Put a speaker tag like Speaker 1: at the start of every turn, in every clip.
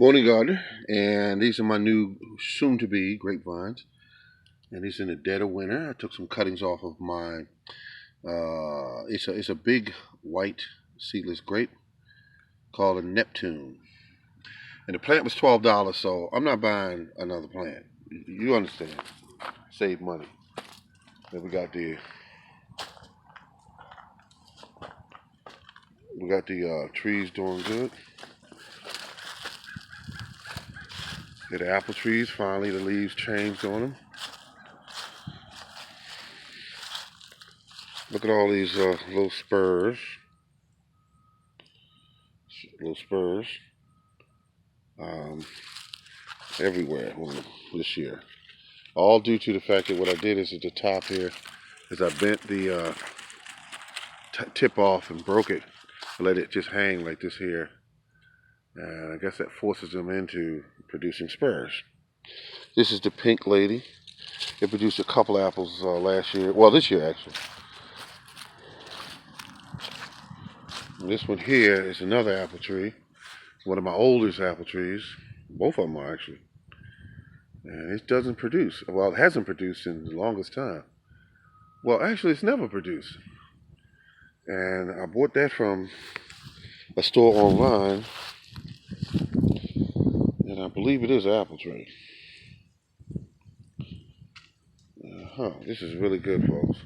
Speaker 1: Morning Gardener, and these are my new soon-to-be grapevines. And these in the dead of winter. I took some cuttings off of my. It's a big white seedless grape called a Neptune, and the plant was $12. So I'm not buying another plant. You understand? Save money. Then we got the trees doing good. Here the apple trees. Finally, the leaves changed on them. Look at all these little spurs. Little spurs. Um, Everywhere this year. All due to the fact that what I did is at the top here is I bent the tip off and broke it. I let it just hang like this here. And I guess that forces them into producing spurs. This is the pink lady. It produced a couple apples last year. Well, this year actually. And this one here is another apple tree. One of my oldest apple trees. Both of them are actually. And it doesn't produce. Well, it hasn't produced in the longest time. Well, actually, it's never produced. And I bought that from a store online. And I believe it is an apple tree. This is really good, folks.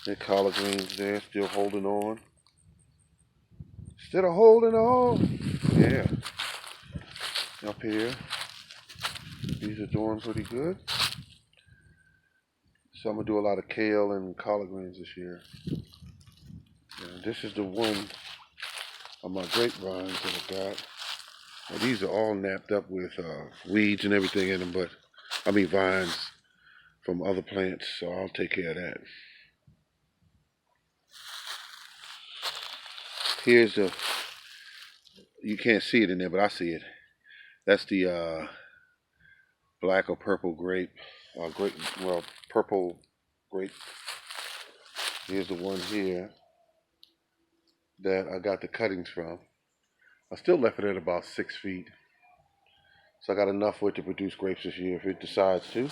Speaker 1: That collard greens there, still holding on. Still holding on. Yeah. Up here, these are doing pretty good. So I'm going to do a lot of kale and collard greens this year. And this is the one of my grapevines that I got. Now, these are all napped up with weeds and everything in them, vines from other plants, so I'll take care of that. Here's you can't see it in there, but I see it. That's the black or purple grape, purple grape. Here's the one here that I got the cuttings from. I still left it at about 6 feet. So I got enough for it to produce grapes this year if it decides to.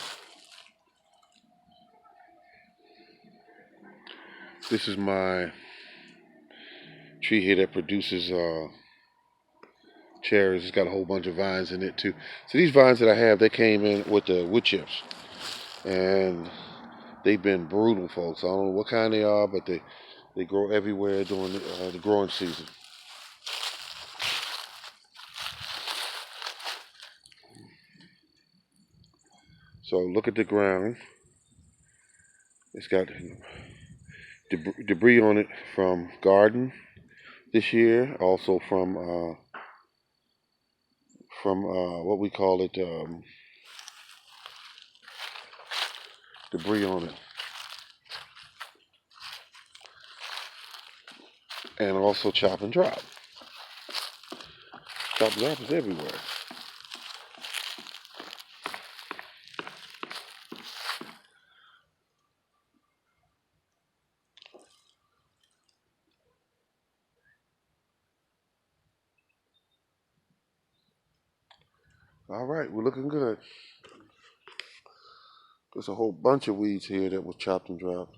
Speaker 1: This is my tree here that produces cherries. It's got a whole bunch of vines in it too. So these vines that I have, they came in with the wood chips. And they've been brutal, folks. I don't know what kind they are, but they grow everywhere during the growing season. So look at the ground. It's got debris on it from garden this year, also from what we call it, debris on it, and also chop and drop. Chop and drop is everywhere. All right, we're looking good. There's a whole bunch of weeds here that was chopped and dropped.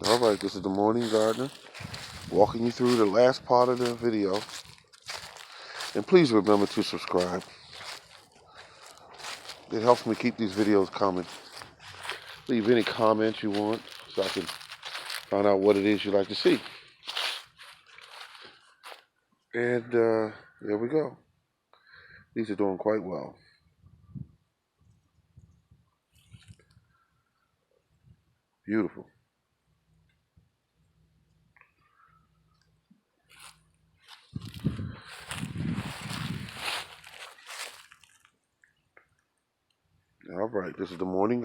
Speaker 1: All right, this is the Morning Gardener walking you through the last part of the video. And please remember to subscribe. It helps me keep these videos coming. Leave any comments you want so I can find out what it is you'd like to see. And there we go. These are doing quite well. Beautiful. All right, this is the Morning